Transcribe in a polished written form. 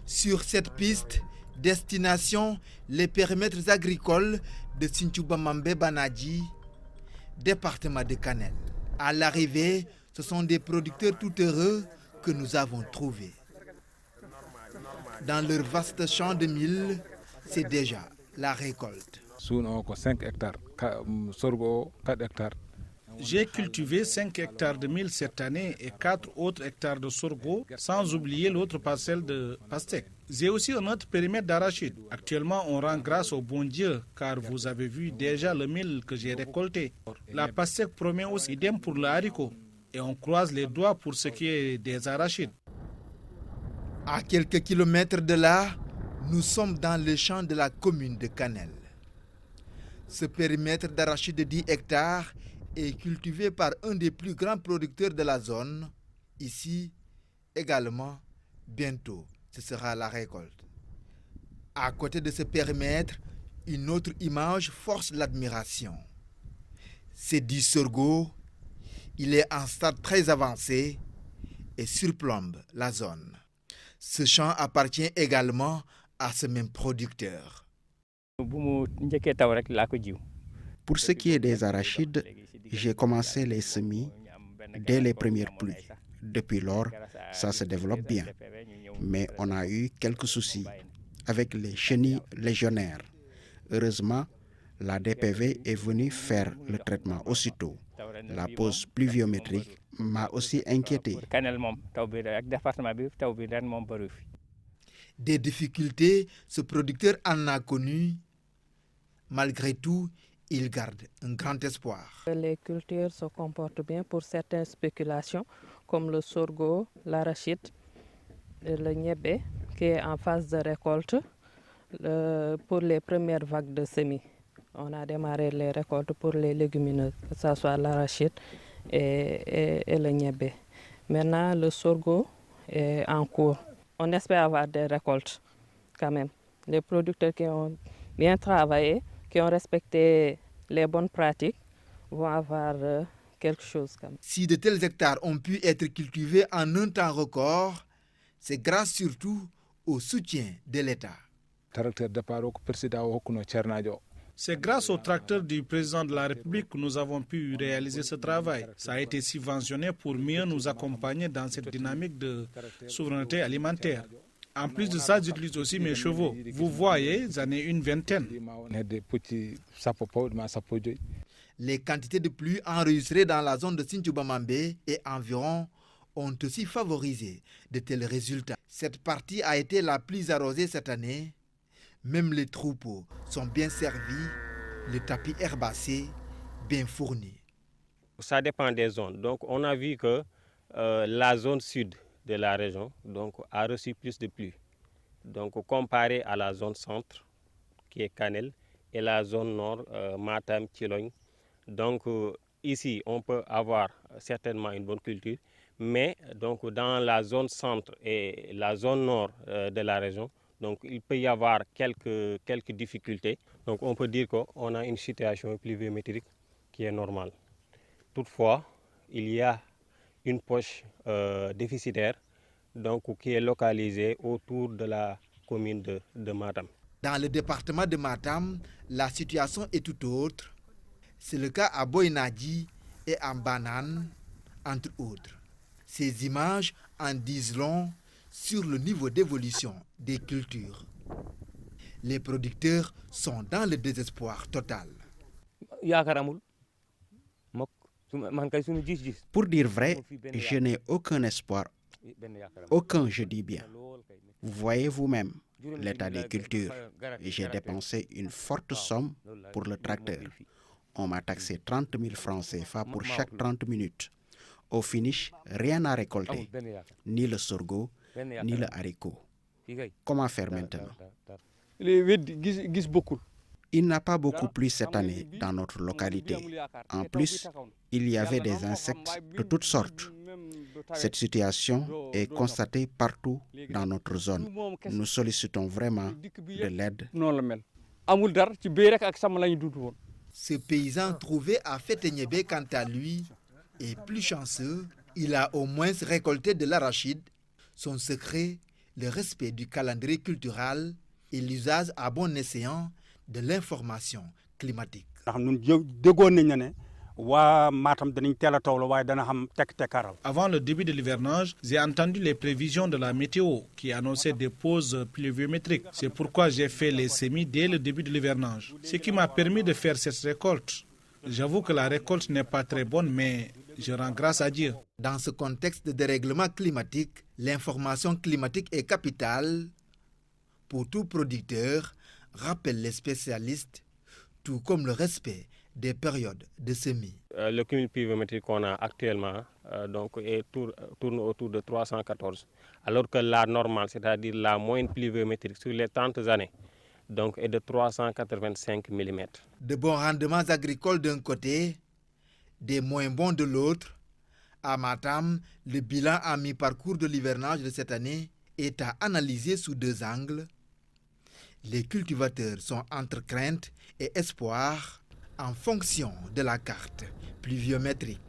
Sur cette piste, destination les périmètres agricoles de Sinthiou-Bamambé Banadji, département de Kanel. À l'arrivée, ce sont des producteurs tout heureux que nous avons trouvés. Dans leur vaste champ de mil, c'est déjà la récolte. 5 hectares, sorgho 4 hectares. J'ai cultivé 5 hectares de mil cette année et 4 autres hectares de sorgho, sans oublier l'autre parcelle de pastèque. J'ai aussi un autre périmètre d'arachide. Actuellement, on rend grâce au bon Dieu, car vous avez vu déjà le mil que j'ai récolté. La pastèque promet aussi idem pour le haricot. Et on croise les doigts pour ce qui est des arachides. À quelques kilomètres de là, nous sommes dans le champ de la commune de Kanel. Ce périmètre d'arachide de 10 hectares est cultivé par un des plus grands producteurs de la zone. Ici, également, bientôt, ce sera la récolte. À côté de ce périmètre, une autre image force l'admiration. C'est du sorgho. Il est en stade très avancé et surplombe la zone. Ce champ appartient également à ce même producteur. Pour ce qui est des arachides, j'ai commencé les semis dès les premières pluies. Depuis lors, ça se développe bien. Mais on a eu quelques soucis avec les chenilles légionnaires. Heureusement, la DPV est venue faire le traitement aussitôt. La pause pluviométrique m'a aussi inquiété. Des difficultés, ce producteur en a connu. Malgré tout, il garde un grand espoir. Les cultures se comportent bien pour certaines spéculations, comme le sorgho, l'arachide, le niébé, qui est en phase de récolte pour les premières vagues de semis. On a démarré les récoltes pour les légumineuses, que ce soit l'arachide et le niébé. Maintenant, le sorgho est en cours. On espère avoir des récoltes quand même. Les producteurs qui ont bien travaillé, qui ont respecté les bonnes pratiques, vont avoir quelque chose quand même. Si de tels hectares ont pu être cultivés en un temps record, c'est grâce surtout au soutien de l'État. C'est grâce au tracteur du président de la République que nous avons pu réaliser ce travail. Ça a été subventionné pour mieux nous accompagner dans cette dynamique de souveraineté alimentaire. En plus de ça, j'utilise aussi mes chevaux. Vous voyez, j'en ai une vingtaine. Les quantités de pluie enregistrées dans la zone de Sinthiou-Bamambé et environ ont aussi favorisé de tels résultats. Cette partie a été la plus arrosée cette année. Même les troupeaux sont bien servis, le tapis herbacé bien fourni. Ça dépend des zones. Donc on a vu que la zone sud de la région a reçu plus de pluie. Donc comparé à la zone centre, qui est Kanel, et la zone nord, Matam, Thilogne. Donc ici, on peut avoir certainement une bonne culture, mais donc, dans la zone centre et la zone nord de la région, donc, il peut y avoir quelques difficultés. Donc on peut dire qu'on a une situation pluviométrique qui est normale. Toutefois, il y a une poche déficitaire qui est localisée autour de la commune de Matam. Dans le département de Matam, la situation est tout autre. C'est le cas à Boinadji et en Banane, entre autres. Ces images en disent long sur le niveau d'évolution des cultures. Les producteurs sont dans le désespoir total. Pour dire vrai, je n'ai aucun espoir. Aucun, je dis bien. Vous voyez vous-même l'état des cultures. J'ai dépensé une forte somme pour le tracteur. On m'a taxé 30 000 francs CFA pour chaque 30 minutes. Au finish, rien à récolter. Ni le sorgho, ni le haricot. Comment faire maintenant? Il n'a pas beaucoup plu cette année dans notre localité. En plus, il y avait des insectes de toutes sortes. Cette situation est constatée partout dans notre zone. Nous sollicitons vraiment de l'aide. Ce paysan trouvé à Féténiébé, quant à lui, est plus chanceux. Il a au moins récolté de l'arachide. Son secret le respect du calendrier cultural et l'usage à bon escient de l'information climatique. Avant le début de l'hivernage, j'ai entendu les prévisions de la météo qui annonçaient des pauses pluviométriques. C'est pourquoi j'ai fait les semis dès le début de l'hivernage, ce qui m'a permis de faire cette récolte. J'avoue que la récolte n'est pas très bonne, mais je rends grâce à Dieu. Dans ce contexte de dérèglement climatique, l'information climatique est capitale pour tout producteur, rappellent les spécialistes, tout comme le respect des périodes de semis. Le cumul pluviométrique qu'on a actuellement tourne autour de 314, alors que la normale, c'est-à-dire la moyenne pluviométrique sur les 30 années, donc est de 385 mm. De bons rendements agricoles d'un côté, des moins bons de l'autre. À Matam, le bilan à mi-parcours de l'hivernage de cette année est à analyser sous deux angles. Les cultivateurs sont entre crainte et espoir en fonction de la carte pluviométrique.